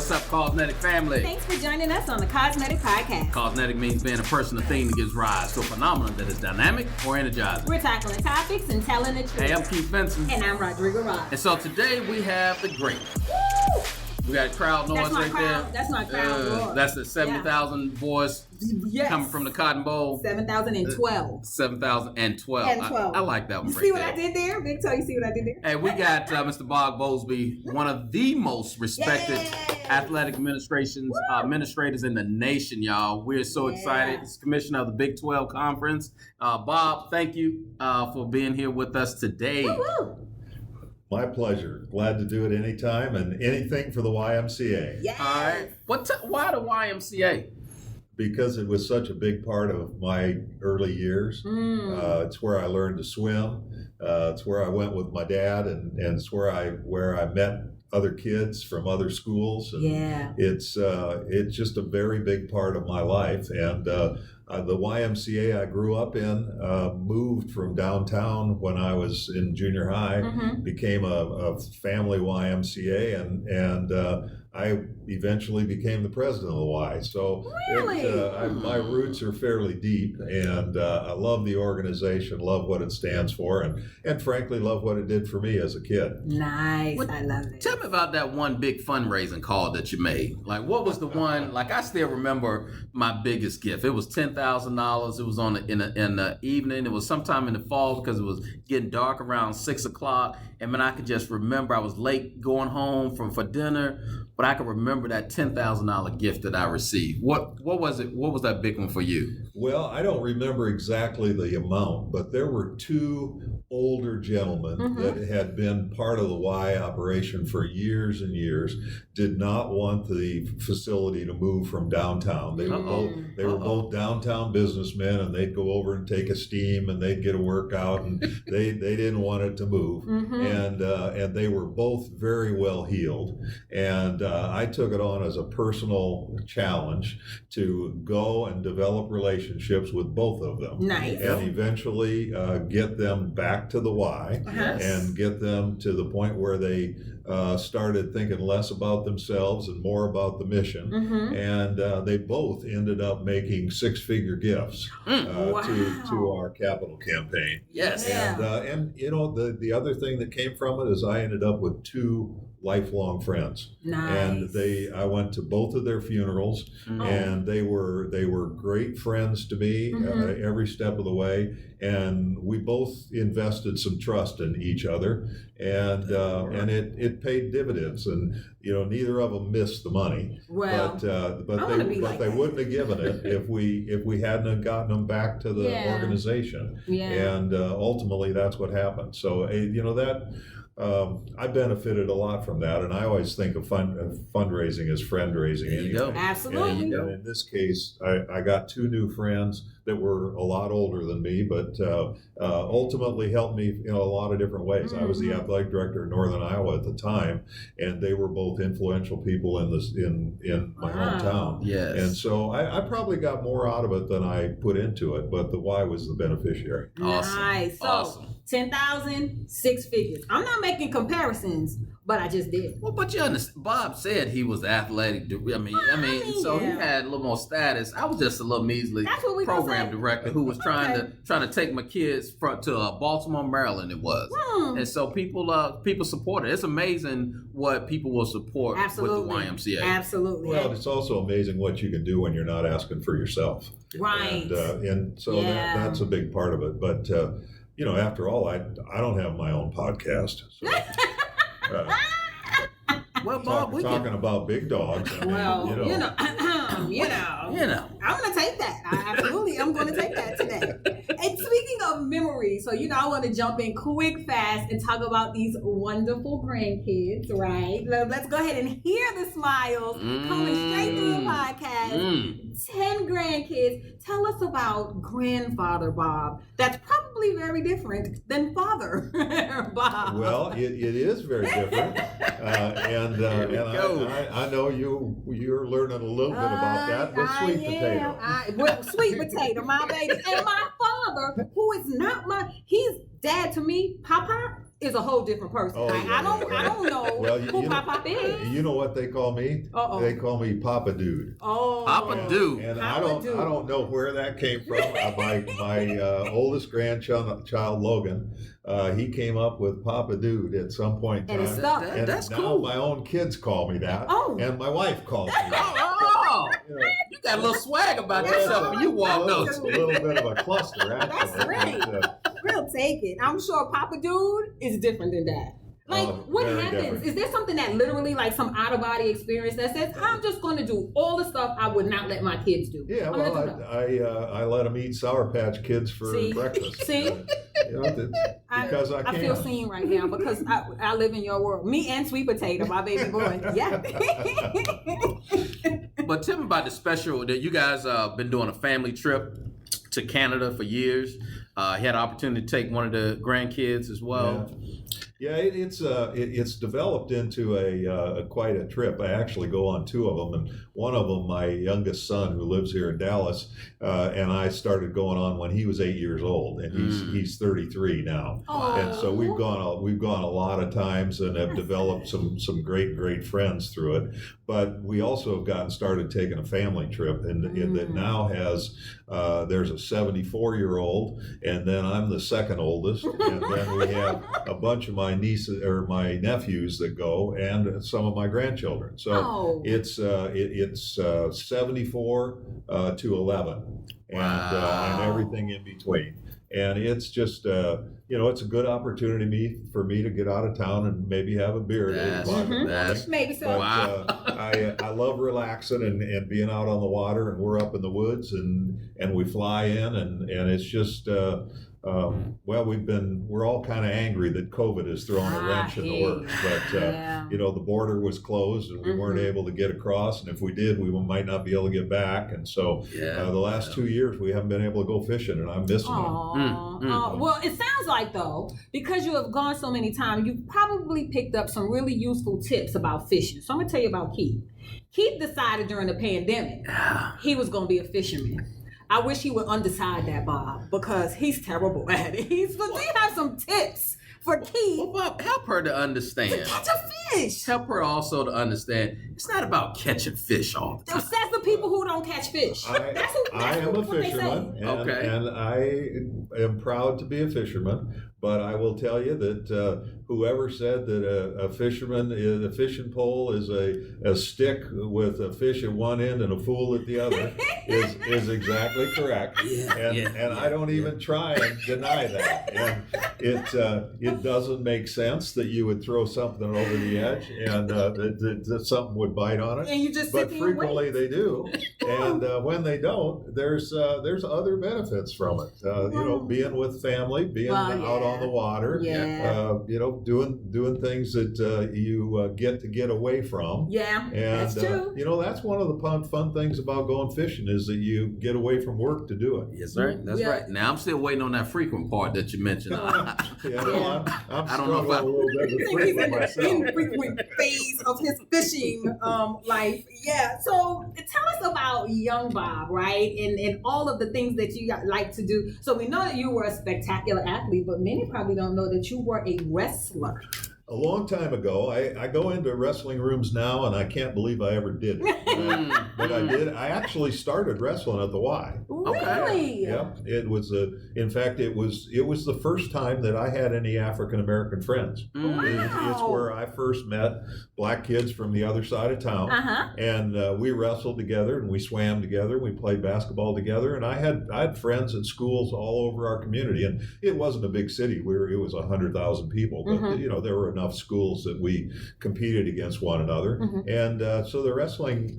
what's up, Cosmetic family? Thanks for joining us on the Cosmetic Podcast. Cosmetic means being a person or thing that gives rise to a phenomenon that is dynamic or energizing. We're tackling topics and telling the truth. Hey, I'm Keith Benson. And I'm Rodrigo Ross. And so today we have the great. Woo! We got crowd noise right there. That's my crowd noise. That's the 70,000 voice coming from the Cotton Bowl. 7,012. 7,012. And 12. I like that one. You see what I did there? Big toe, you see what I did there? Hey, we got Mr. Bowlsby, one of the most respected athletic administrators in the nation, y'all. We're so excited. He's commissioner of the Big 12 Conference. Bob, thank you for being here with us today. Woo-hoo. My pleasure. Glad to do it anytime and anything for the YMCA. Yes. All right. Why the YMCA? Because it was such a big part of my early years. It's where I learned to swim. It's where I went with my dad, and it's where I met other kids from other schools. And it's just a very big part of my life. And the YMCA I grew up in moved from downtown when I was in junior high, became a family YMCA, and I eventually became the president of the Y. So my roots are fairly deep, and I love the organization, love what it stands for, and frankly love what it did for me as a kid. Nice. I love it. Tell me about that one big fundraising call that you made. Like, what was the one? Like, I still remember my biggest gift. It was $10,000. It was in the evening. It was sometime in the fall because it was getting dark around 6 o'clock. And then I could just remember I was late going home for dinner, but I could remember that $10,000 gift that I received. What was it? What was that big one for you? Well, I don't remember exactly the amount, but there were two older gentlemen that had been part of the Y operation for years and years, did not want the facility to move from downtown. They were both downtown businessmen, and they'd go over and take a steam, and they'd get a workout, and they didn't want it to move. And they were both very well heeled. And I took it on as a personal challenge to go and develop relationships with both of them. Nice. And eventually get them back to the Y and get them to the point where they started thinking less about themselves and more about the mission. And they both ended up making six-figure gifts to our capital campaign. Yes. And you know, the other thing that came from it is I ended up with two lifelong friends. Nice. And I went to both of their funerals, and they were great friends to me every step of the way. And we both invested some trust in each other, and it paid dividends. And you know, neither of them missed the money. Well, but they wouldn't have given it if we hadn't gotten them back to the organization. And ultimately, that's what happened. So you know that. I benefited a lot from that, and I always think of fundraising as friend raising. There you go. Absolutely. And in this case, I got two new friends that were a lot older than me, but ultimately helped me in a lot of different ways. I was the athletic director in Northern Iowa at the time, and they were both influential people in my hometown. Yes. And so I probably got more out of it than I put into it, but the Y was the beneficiary. Awesome. Nice. So, awesome. 10,000, 6 figures. I'm not making comparisons, but I just did. Well, but you understand, Bob said he was athletic. I mean, so he had a little more status. I was just a little measly program director who was trying to take my kids to Baltimore, Maryland. It was, and so people support it. It's amazing what people will support with the YMCA. Absolutely. Well, it's also amazing what you can do when you're not asking for yourself. Right. And so that's a big part of it. But you know, after all, I don't have my own podcast. So, well, Bob, talking about big dogs. I mean, you know, I'm going to take that. I'm going to take that today. And speaking of memories, so, you know, I want to jump in quick, fast, and talk about these wonderful grandkids, right? Let's go ahead and hear the smiles coming straight through the podcast. 10 grandkids. Tell us about grandfather Bob. That's probably very different than father Bob. Well, it is very different. And I know you're learning a little bit about that, but sweet potato. Sweet potato, my baby. And my father, who is not he's dad to me, Papa. is a whole different person. Oh, Like, I don't know Well, who Pop is. You know what they call me? Uh-oh. They call me Papa Dude. Oh, Papa Dude. And Papa I Dude. don't know where that came from. My oldest grandchild Logan, he came up with Papa Dude at some point in And time. it's stuck. And That's now cool. my own kids call me that. Oh. And my wife calls me that. Oh, You know, you got a little swag about That's yourself when you walk well, those. it's a little bit of a cluster, actually. That's great. We'll take it. I'm sure Papa Dude is different than that. Like, what very happens? different. Is there something that literally, like some out of body experience that says, I'm just going to do all the stuff I would not let my kids do? Yeah, I'm gonna well, do that. I let them eat Sour Patch Kids for See? breakfast. See? You know, because I can. I feel seen right now because I live in your world. Me and Sweet Potato, my baby boy. Yeah. But tell me about the special that you guys been doing a family trip to Canada for years. He had an opportunity to take one of the grandkids as well. Yeah, it's developed into a quite a trip. I actually go on two of them, and one of them, my youngest son, who lives here in Dallas, and I started going on when he was 8 years old, and he's 33 now. Oh. And so we've gone a lot of times and have developed some great friends through it. But we also have gotten started taking a family trip, and that now has there's a 74-year-old, and then I'm the second oldest, and then we have a bunch of my nieces or my nephews that go, and some of my grandchildren. So it's 74 to 11, and everything in between. And it's just, it's a good opportunity for me to get out of town and maybe have a beer at 8 o'clock in the morning. Maybe so. But I love relaxing and being out on the water, and we're up in the woods, and we fly in, and it's just, we're all kind of angry that COVID has thrown a wrench in the works. But, the border was closed, and we weren't able to get across. And if we did, we might not be able to get back. And so the last 2 years, we haven't been able to go fishing, and I'm missing it. Well, it sounds like, though, because you have gone so many times, you've probably picked up some really useful tips about fishing. So I'm going to tell you about Keith. Keith decided during the pandemic he was going to be a fisherman. I wish he would undecide that, Bob, because he's terrible at it. Do you have some tips for Keith? Well, Bob, help her to understand. To catch a fish. Help her also to understand it's not about catching fish all the time. That's the people who don't catch fish. I am a fisherman, and I am proud to be a fisherman. But I will tell you that whoever said that a fishing pole is a stick with a fish at one end and a fool at the other is exactly correct. And I don't even try and deny that. And it doesn't make sense that you would throw something over the edge and that something would bite on it. And you just but frequently they do. And when they don't, there's other benefits from it. Being with family, being out on the water, doing things that you get away from. Yeah, and that's true. That's one of the fun things about going fishing is that you get away from work to do it. Yes, sir. That's right. Now I'm still waiting on that frequent part that you mentioned. I'm I don't know if struggling a little bit with frequent myself. Infrequent phase of his fishing life. Yeah. So tell us about young Bob, right? And all of the things that you like to do. So we know that you were a spectacular athlete, but many probably don't know that you were a wrestler. A long time ago, I go into wrestling rooms now, and I can't believe I ever did it. But I did. I actually started wrestling at the Y. Really? Yeah. It was in fact, it was the first time that I had any African American friends. Wow. It's where I first met black kids from the other side of town, and we wrestled together, and we swam together, we played basketball together, and I had friends at schools all over our community, and it wasn't a big city. It was 100,000 people, but there were enough schools that we competed against one another, and so the wrestling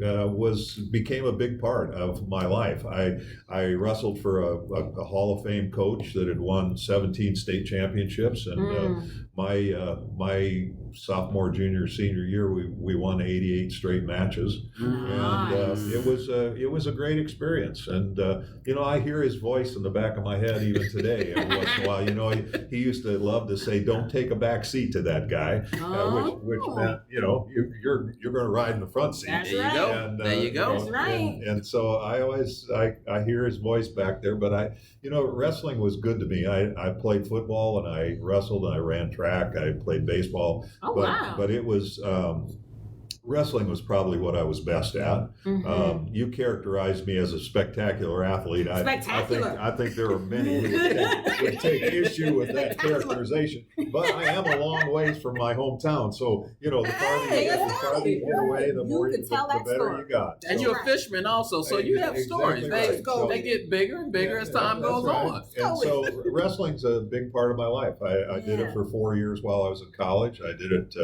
became a big part of my life. I wrestled for a Hall of Fame coach that had won 17 state championships, and my sophomore, junior, senior year, we won 88 straight matches, and it was a great experience. And I hear his voice in the back of my head even today every once in a while. He used to love to say, "Don't take a back seat to that that guy, which meant you're going to ride in the front seat. That's There you go. And, there you go. That's right. And so I hear his voice back there, but wrestling was good to me. I played football and I wrestled and I ran track. I played baseball. Oh, wow. But it was, wrestling was probably what I was best at. You characterized me as a spectacular athlete. Spectacular. I think there are many who would take issue with that characterization. But I am a long ways from my hometown, so the farther you get away, the more the better you got. And you're a fisherman also, so you have stories. Right. They get bigger and bigger as time goes on. And so wrestling's a big part of my life. I did it for 4 years while I was in college. I did it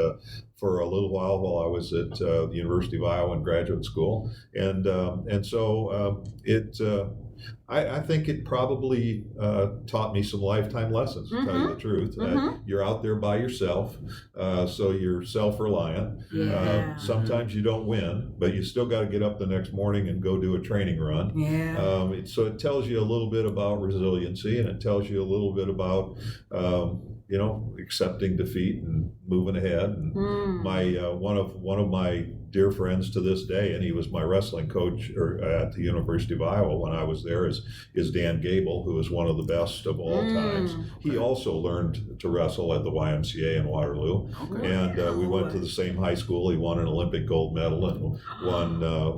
for a little while I was at the University of Iowa in graduate school, and so I think it probably taught me some lifetime lessons, to tell you the truth. You're out there by yourself, so you're self-reliant. Sometimes you don't win, but you still got to get up the next morning and go do a training run. So it tells you a little bit about resiliency, and it tells you a little bit about accepting defeat and moving ahead. And my one of my dear friends to this day, and he was my wrestling coach at the University of Iowa when I was there, is Dan Gable, who is one of the best of all times. He also learned to wrestle at the YMCA in Waterloo, and we went to the same high school. He won an Olympic gold medal and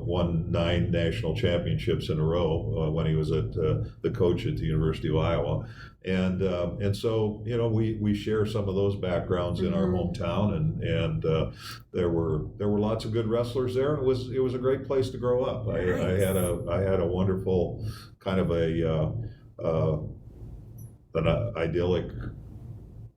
won 9 national championships in a row when he was the coach at the University of Iowa. And so we share some of those backgrounds in our hometown, and there were lots of good wrestlers there. It was a great place to grow up. I had a wonderful kind of an idyllic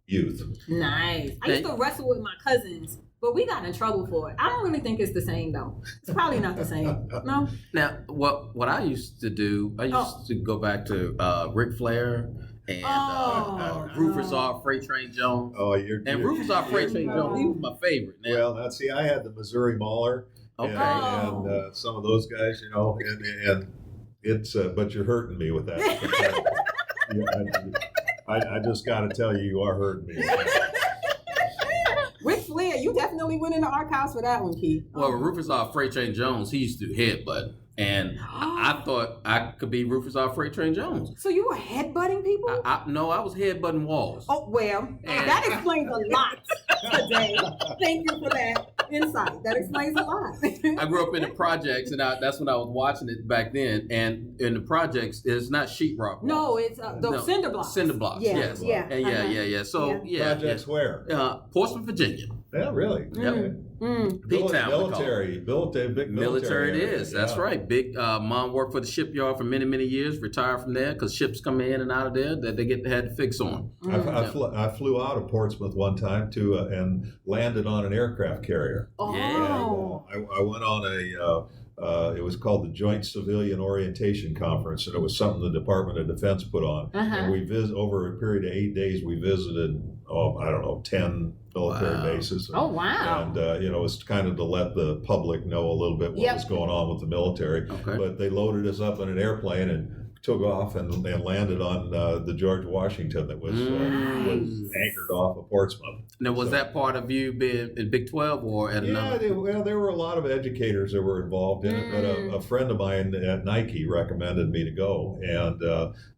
youth. Nice. I used to wrestle with my cousins, but we got in trouble for it. I don't really think it's the same though. It's probably not the same. No. Now, what I used to do, I used to go back to Ric Flair. And Rufus R. Freight Train Jones. Rufus R. Freight Train Jones, he was my favorite. Now. Well, I had the Missouri Mauler, and some of those guys, and it's but you're hurting me with that. I just got to tell you are hurting me. Ric Flair, you definitely went in the archives for that one, Keith. Well, Rufus R. Freight Train Jones, he used to headbutt. And I thought I could be Rufus R. Freight Train Jones. So you were headbutting people? No, I was headbutting walls. Oh, well, that explains a lot today. Thank you for that insight. That explains a lot. I grew up in the projects, and that's when I was watching it back then. And in the projects, it's not sheetrock walls. No, it's the cinder blocks. Cinder blocks, yes. Yeah. Yeah. So, Projects where? Portsmouth, Virginia. Yeah, really? Yep. Military, big military. It is. That's right. Big. Mom worked for the shipyard for many, many years. Retired from there because ships come in and out of there that they had to fix on. I flew out of Portsmouth one time and landed on an aircraft carrier. Oh. And, I went on it was called the Joint Civilian Orientation Conference, and it was something the Department of Defense put on. And we over a period of 8 days, we visited 10 military bases. And it was kind of to let the public know a little bit what was going on with the military. But they loaded us up in an airplane and took off and landed on the George Washington that was anchored off of Portsmouth. Now, was that part of you being in Big 12 or at another? There were a lot of educators that were involved in it, but a friend of mine at Nike recommended me to go, and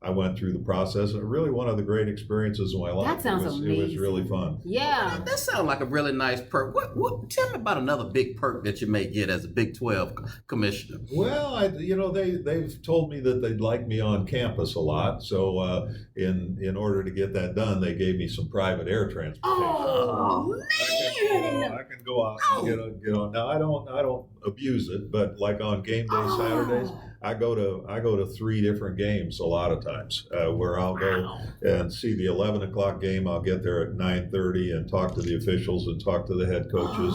I went through the process. And really one of the great experiences of my life. That sounds amazing. It was really fun. Yeah. That sounds like a really nice perk. What? Tell me about another big perk that you may get as a Big 12 commissioner. Well, they've told me that they'd like me on campus a lot, so in order to get that done, they gave me some private air transportation. Oh man! I can go out and get on. Now I don't abuse it, but like on game day Saturdays, I go to 3 different games a lot of times where I'll go and see the 11 o'clock game. I'll get there at 9:30 and talk to the officials and talk to the head coaches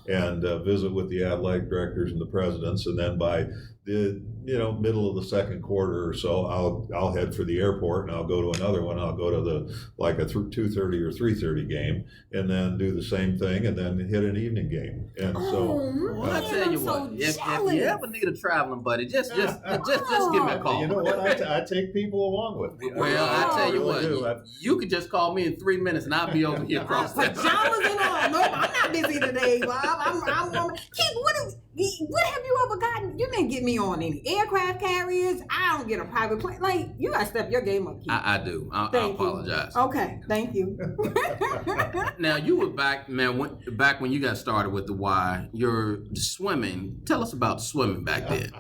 and visit with the athletic directors and the presidents. And then by middle of the second quarter or so, I'll head for the airport and I'll go to another one. I'll go to a 2:30 or 3:30 game, and then do the same thing, and then hit an evening game. And well, I tell you what, if you ever need a traveling buddy, just give me a call. You know what? I take people along with me. Well, I tell you what, you could just call me in 3 minutes and I'll be over here across town. Pajamas and all. No, I'm not busy today, Bob. Keith, what have you ever gotten? You didn't get me on any aircraft carriers. I don't get a private plane. Like, you gotta step your game up, Keith. I do. I apologize. Okay, thank you. Now, you were back when you got started with the Y. You're swimming. Tell us about swimming back then.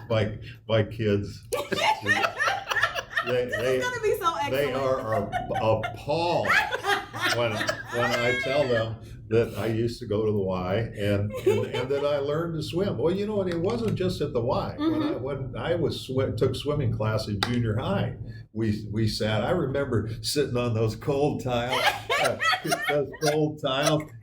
My kids. This is gonna be so excellent. They are appalled when I tell them that I used to go to the Y and that I learned to swim. Well, and it wasn't just at the Y. Mm-hmm. When I took swimming class in junior high, we sat. I remember sitting on those cold tiles,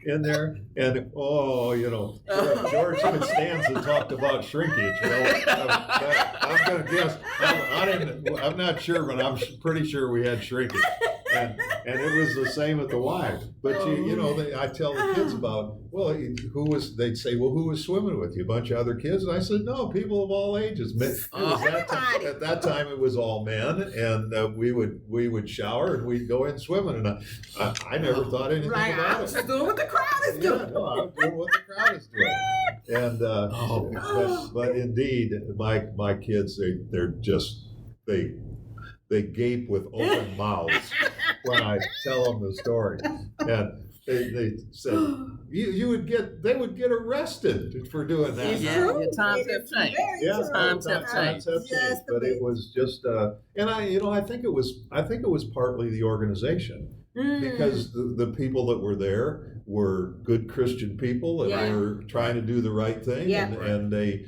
in there, and George Costanza talked about shrinkage. I'm going to guess. I'm not sure, but I'm pretty sure we had shrinkage. And it was the same at the Y. But I tell the kids about, they'd say, well, who was swimming with you? A bunch of other kids? And I said, no, people of all ages. At that time, it was all men, and we would shower and we'd go in swimming. And I never thought anything about it. I was just doing what the crowd is doing. Yeah, no, I was doing what the crowd is doing. And but indeed, my kids, they gape with open mouths when I tell them the story. And they said they would get arrested for doing that. Yeah, times have changed. Times have changed. But it was just and I think it was partly the organization. Because the people that were there were good Christian people and were trying to do the right thing, and they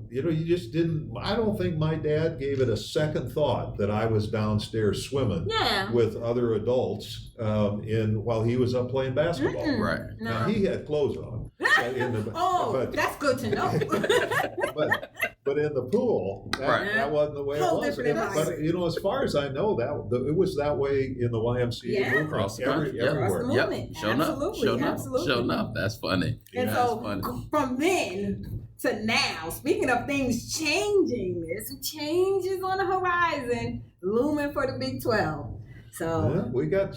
you just didn't. I don't think my dad gave it a second thought that I was downstairs swimming with other adults while he was up playing basketball. Mm-mm. Right. No. Now, he had clothes on. That's good to know. But in the pool, that wasn't the way it was. But as far as I know, it was that way in the YMCA movement. Across the country, everywhere. Movement. Show enough. That's funny. And from then to now, speaking of things changing, there's some changes on the horizon looming for the Big 12. So we got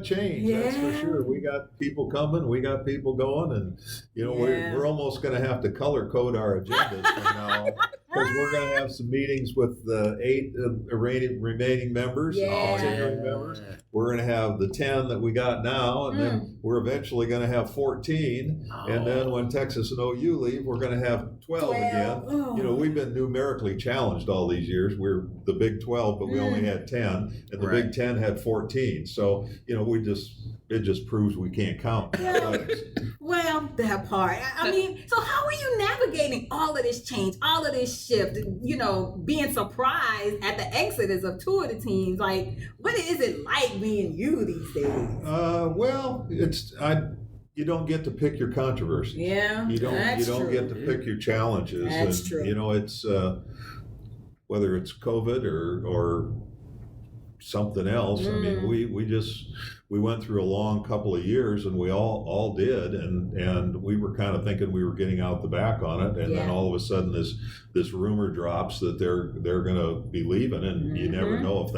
change. That's for sure. We got people coming. We got people going, and we're almost going to have to color code our agendas from now, because we're going to have some meetings with the 8 remaining members, continuing members. We're going to have the 10 that we got now, and then we're eventually going to have 14. And then when Texas and OU leave, we're going to have 12 again. Oh. We've been numerically challenged all these years. We're the Big 12, but we only had 10, and the Big 10 had 14. So, it just proves we can't count. Well, that part. I mean, so how are you navigating all of this change, all of this shift, being surprised at the exodus of 2 of the teams? Like, what is it like being you these days? Well, you don't get to pick your controversy. Yeah, you don't get to pick your challenges. That's true. It's whether it's COVID or something else. I mean, we went through a long couple of years, and we all did, and we were kind of thinking we were getting out the back on it, and then all of a sudden this rumor drops that they're going to be leaving, and you never know if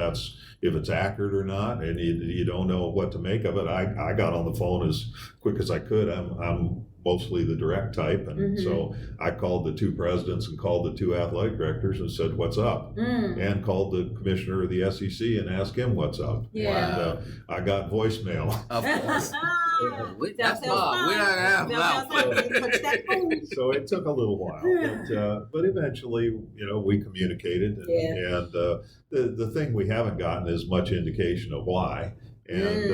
it's accurate or not, and you don't know what to make of it. I got on the phone as quick as I could. I'm mostly the direct type, and so I called the 2 presidents and called the 2 athletic directors and said, what's up? And called the commissioner of the SEC and asked him what's up. And I got voicemail. Of course. That's Bob. We don't have that. So it took a little while, but eventually, we communicated, and the thing we haven't gotten is much indication of why. And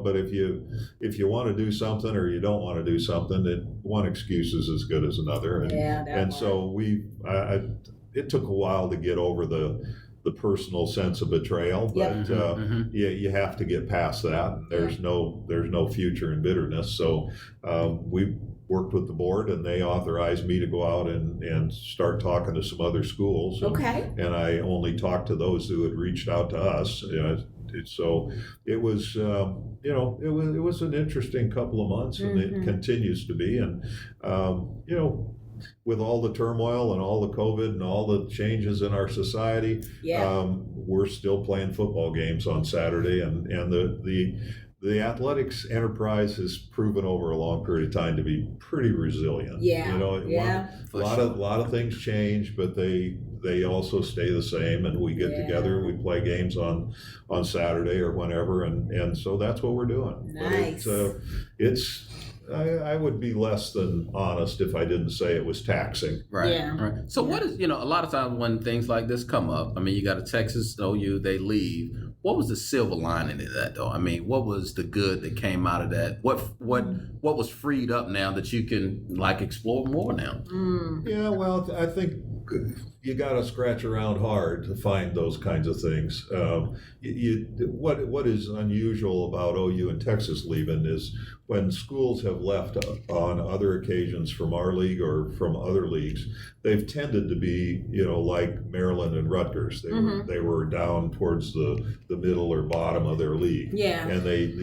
but if you want to do something or you don't want to do something, then one excuse is as good as another. And so it took a while to get over the personal sense of betrayal, but you have to get past that. There's no future in bitterness. So we worked with the board, and they authorized me to go out and start talking to some other schools. And I only talked to those who had reached out to us. So it was, it was an interesting couple of months, and it continues to be. And with all the turmoil and all the COVID and all the changes in our society, we're still playing football games on Saturday, and the athletics enterprise has proven over a long period of time to be pretty resilient. A lot of things change, but they also stay the same, and we get together and we play games on Saturday or whenever, and so that's what we're doing. Nice. But I would be less than honest if I didn't say it was taxing. Right. So what is, a lot of times when things like this come up, I mean, you got a Texas OU, they leave. What was the silver lining in that, though? I mean, what was the good that came out of that? What was freed up now that you can explore more now? Yeah, well, I think you got to scratch around hard to find those kinds of things. What is unusual about OU and Texas leaving is when schools have left on other occasions from our league or from other leagues, they've tended to be, like Maryland and Rutgers. They were down towards the middle or bottom of their league. And it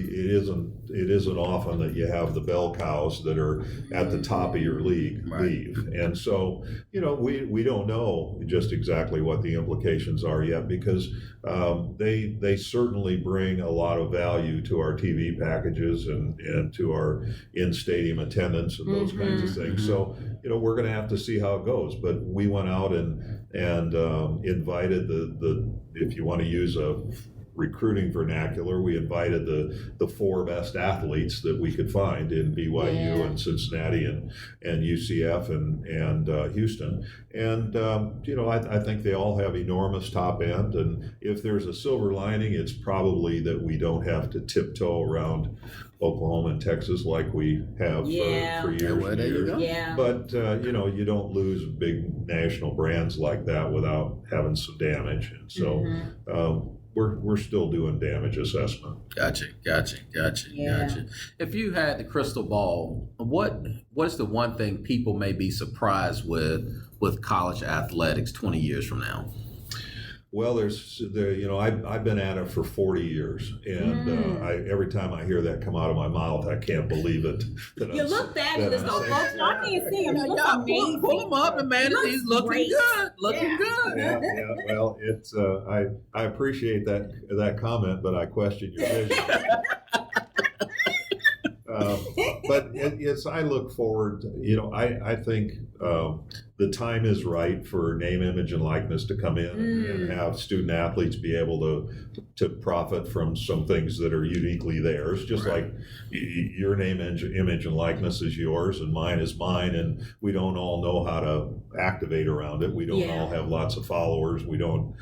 isn't often that you have the bell cows that are at the top of your league leave. And so, we don't know just exactly what the implications are yet, because they certainly bring a lot of value to our TV packages and to our in-stadium attendance and those kinds of things. So, we're going to have to see how it goes. But we went out and invited the if you want to use a recruiting vernacular, we invited the four best athletes that we could find in BYU and Cincinnati and UCF and Houston. And, I think they all have enormous top end. And if there's a silver lining, it's probably that we don't have to tiptoe around Oklahoma and Texas like we have for years and years. But, you don't lose big national brands like that without having some damage. And so we're still doing damage assessment. Gotcha. If you had the crystal ball, what's the one thing people may be surprised with college athletics 20 years from now? Well, I've been at it for 40 years, and every time I hear that come out of my mouth, I can't believe it. You look fabulous, though, folks. I can't see him. You look amazing. Pull him up, and man, he's looking good. Looking good. Yeah. Well, it's I appreciate that comment, but I question your vision. But I look forward. I think the time is right for name, image, and likeness to come in and have student athletes be able to profit from some things that are uniquely theirs. Just like your name, image, and likeness is yours, and mine is mine, and we don't all know how to activate around it. We don't all have lots of followers. We don't,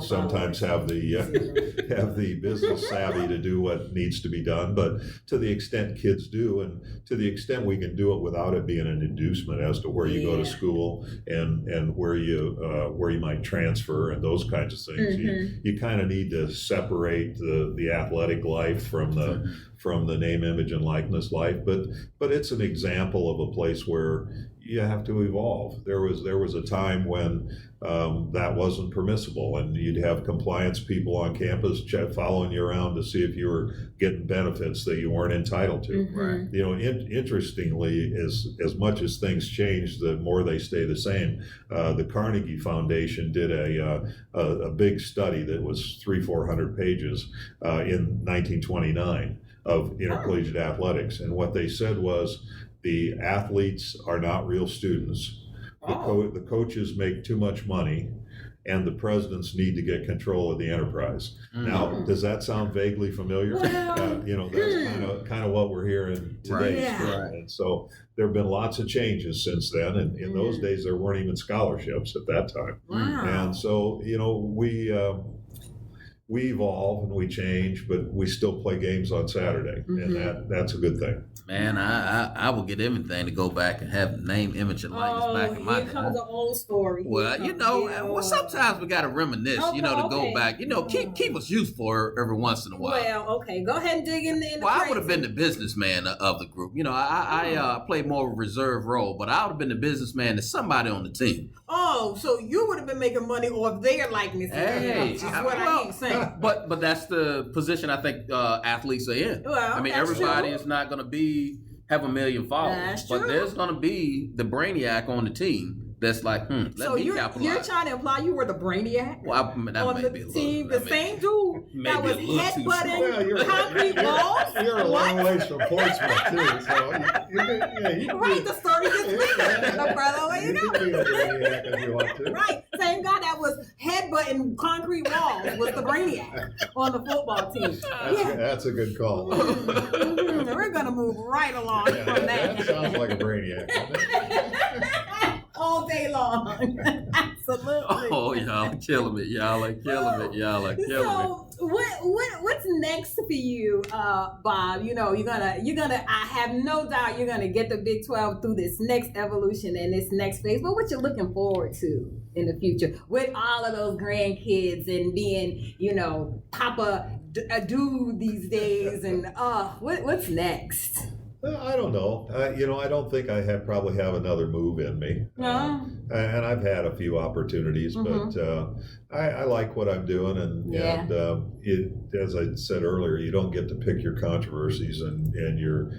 sometimes have the business savvy to do what needs to be done. But to the extent kids do, and to the extent we can do it without it being an inducement as to where you go to school and where you might transfer and those kinds of things, you kind of need to separate the athletic life from the name, image, and likeness life. But it's an example of a place where you have to evolve. There was a time when that wasn't permissible, and you'd have compliance people on campus following you around to see if you were getting benefits that you weren't entitled to. Interestingly, as much as things change, the more they stay the same. The Carnegie Foundation did a big study that was 300-400 pages in 1929 of intercollegiate athletics, and what they said was the athletes are not real students. The coaches make too much money, and the presidents need to get control of the enterprise. Now, does that sound vaguely familiar? That's kind of what we're hearing today. And so there have been lots of changes since then, and in those days there weren't even scholarships at that time. And so we evolve and we change, but we still play games on Saturday, and that's a good thing. Man, I will get everything to go back and have name, image, and likeness back in my here comes an old story. Well, sometimes we got to reminisce, to go back. Keep us useful every once in a while. Well, okay, go ahead and dig in there. Well, I would have been the businessman of the group. I played more of a reserve role, but I would have been the businessman to somebody on the team. Oh, so you would have been making money off their likeness. Hey, is what I keep saying. But that's the position I think athletes are in. Well, I mean, everybody is not going to have 1 million followers, but there's going to be the brainiac on the team that's like, let me capitalize. You're trying to imply you were the brainiac on the team, the same dude that was headbutting concrete walls. You're a long ways from Portsmouth too, so right. The story gets bigger, brother. You can be a brainiac if you want to. Right, same guy that was headbutting concrete walls was the brainiac on the football team. That's a good call. We're gonna move right along from that. That sounds like a brainiac. All day long. Absolutely. Oh, y'all are killing me. Y'all are killing me. So what's next for you, Bob? You're gonna I have no doubt you're gonna get the Big 12 through this next evolution and this next phase. But what you're looking forward to in the future with all of those grandkids and being, Papa a dude these days, and what's next? I don't know. I don't think I probably have another move in me. No. And I've had a few opportunities, but I like what I'm doing, and as I said earlier, you don't get to pick your controversies and your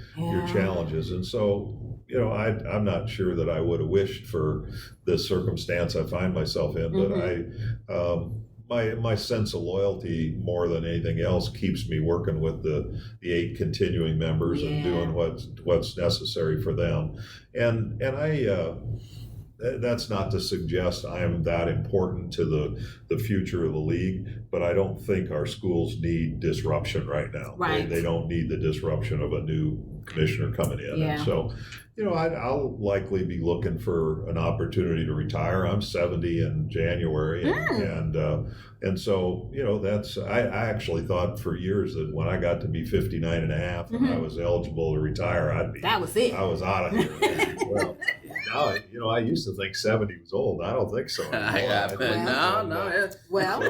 challenges, and so. I'm not sure that I would have wished for this circumstance I find myself in, but my sense of loyalty more than anything else keeps me working with the 8 continuing members and doing what's necessary for them, and I. That's not to suggest I am that important to the future of the league, but I don't think our schools need disruption right now. Right. They don't need the disruption of a new commissioner coming in. And so, I'll likely be looking for an opportunity to retire. I'm 70 in January, and so, that's, I actually thought for years that when I got to be 59 and a half and I was eligible to retire, that was it. I was out of here. Well, now, I used to think 70 was old. I don't think so. Well,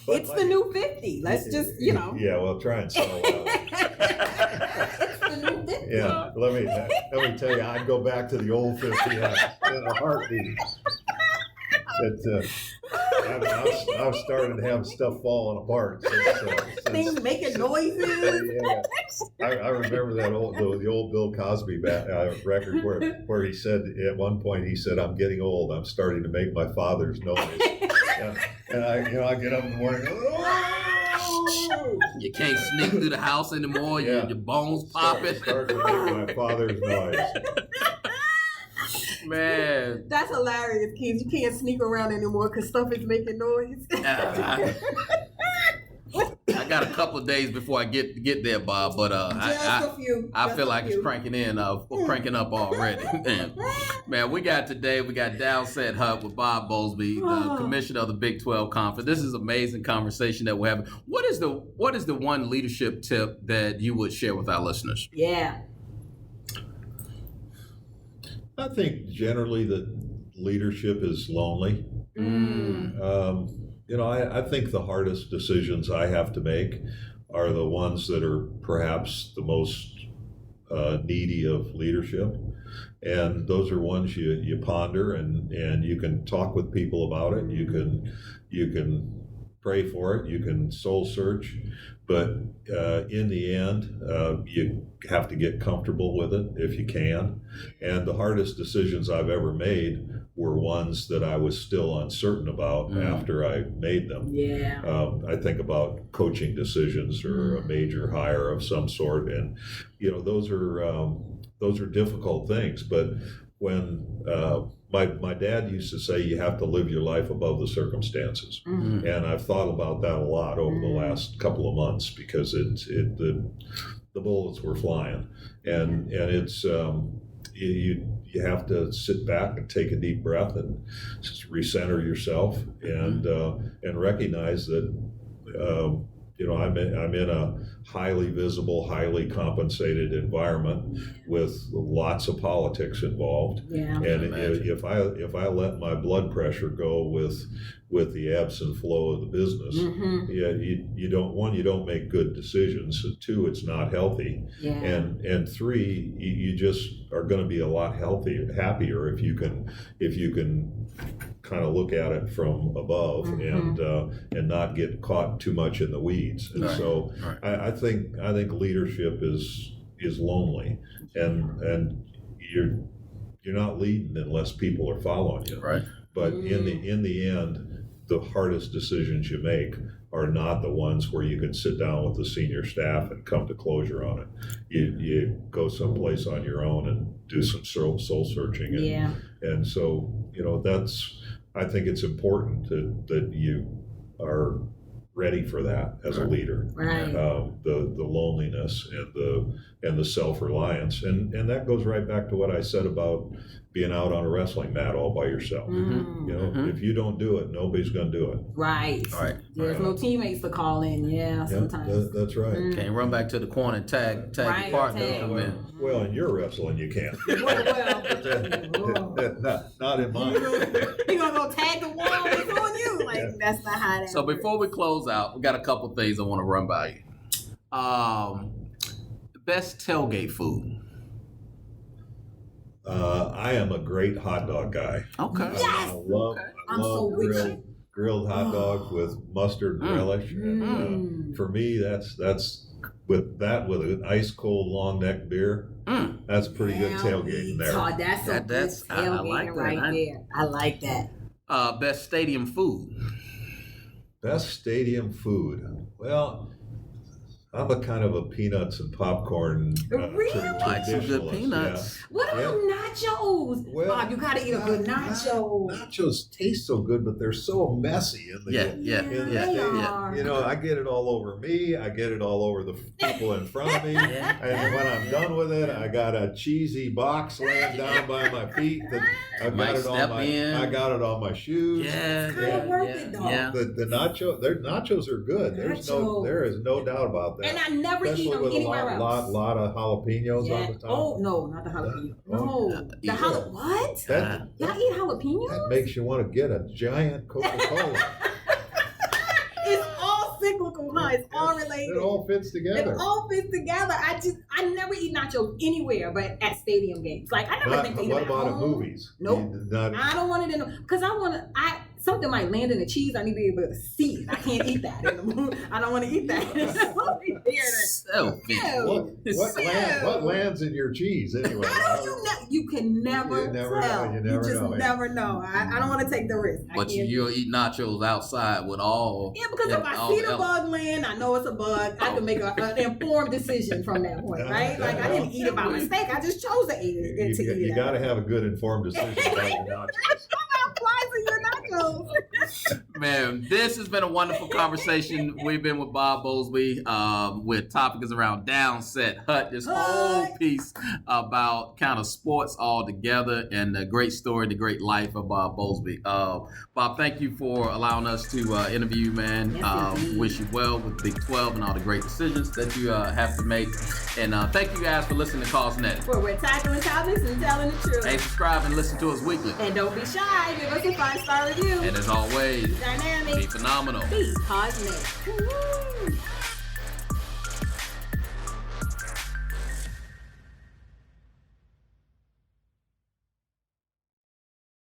it's the new 50. Let's just, Yeah, well, try and settle out. It's the new 50. Yeah, let me tell you, I'd go back to the old 50 in a heartbeat. I've started to have stuff falling apart. Things making noises. I remember the old Bill Cosby record where he said at one point I'm getting old. I'm starting to make my father's noise. And I get up in the morning. You can't sneak through the house anymore. Your bones popping. Start to make my father's noise. Man, that's hilarious, kids. You can't sneak around anymore because stuff is making noise. I got a couple of days before I get there, Bob. But I feel like it's cranking up already. Man, we got Downset Hut with Bob Bowlsby, the commissioner of the Big 12 Conference. This is an amazing conversation that we're having. What is the one leadership tip that you would share with our listeners? Yeah. I think generally that leadership is lonely. I think the hardest decisions I have to make are the ones that are perhaps the most needy of leadership. And those are ones you ponder and you can talk with people about it. You can pray for it. You can soul search. But in the end, you have to get comfortable with it if you can. And the hardest decisions I've ever made were ones that I was still uncertain about after I made them. Yeah. I think about coaching decisions or a major hire of some sort, and those are difficult things. But when my dad used to say, you have to live your life above the circumstances, and I've thought about that a lot over the last couple of months because the bullets were flying, and it's you have to sit back and take a deep breath and just recenter yourself and recognize that I'm in a highly visible, highly compensated environment with lots of politics involved. Yeah. And if I let my blood pressure go with the ebbs and flow of the business, you don't make good decisions. 2, it's not healthy. Yeah. And 3, you just are going to be a lot happier if you can kind of look at it from above and not get caught too much in the weeds. And so I think leadership is lonely, and you're not leading unless people are following you. Right. But in the end, the hardest decisions you make are not the ones where you can sit down with the senior staff and come to closure on it. You go someplace on your own and do some soul searching. And so, I think it's important that you are ready for that as a leader. Right. The loneliness and the self-reliance. And that goes right back to what I said about being out on a wrestling mat all by yourself. If you don't do it, nobody's going to do it. Right. There's no teammates to call in. Sometimes. That's right. Can't run back to the corner and tag your partner. Well, in your wrestling, you can. Not in mine. You're going to go tag the wall. It's on you. Like, that's not how that So works. before we close out, we got a couple things I want to run by you. Best tailgate food. I am a great hot dog guy. Okay. I love grilled hot dogs with mustard relish. And, for me, that's with an ice cold long neck beer. That's pretty good tailgating there. Oh, that's tailgating there. I like that. Best stadium food. Best stadium food. Well, I'm a kind of a peanuts and popcorn Really? Like some good traditionalist. peanuts. What about nachos? Well, Bob, you gotta eat a good nacho. Nachos taste so good, but they're so messy in the They are. I get it all over me. I get it all over the people in front of me. And when I'm done with it, I got a cheesy box laying down by my feet. That I got it on my shoes. It's kind of worth it though. Yeah. The nachos are good. There is no doubt about that. And I never eat Especially them with anywhere a else. lot of jalapenos on the top. Oh no, not the jalapeno. No, the what? Y'all eat jalapenos? That makes you want to get a giant Coca-Cola. It's all cyclical, huh? It's all related. It all fits together. I never eat nachos anywhere but at stadium games. Like I never think to eat What at about home. at movies? Nope. I don't want it in because something might land in the cheese. I need to be able to see it. I can't eat that in the movie. I don't want to eat that. What lands in your cheese anyway? You can never tell. You never know. I don't want to take the risk. But you'll eat nachos outside with all. Yeah, because if I see the bug land, I know it's a bug. I can make an informed decision from that point, right? Like I didn't eat it by mistake. I just chose to eat it. You got to have a good informed decision about your nachos. Flies in your nachos. Man, this has been a wonderful conversation. We've been with Bob Bowlsby with topics around Downset Hut, this whole piece about kind of sports all together and the great story, the great life of Bob Bowlsby. Bob, thank you for allowing us to interview you, man. Wish you well with Big 12 and all the great decisions that you have to make. And thank you guys for listening to Cause Net. Where we're tackling topics and telling the truth. Hey, subscribe and listen to us weekly. And don't be shy. Give us a 5-star review. And as always, Dynamic. be phenomenal. Be cosmic. Woo-hoo.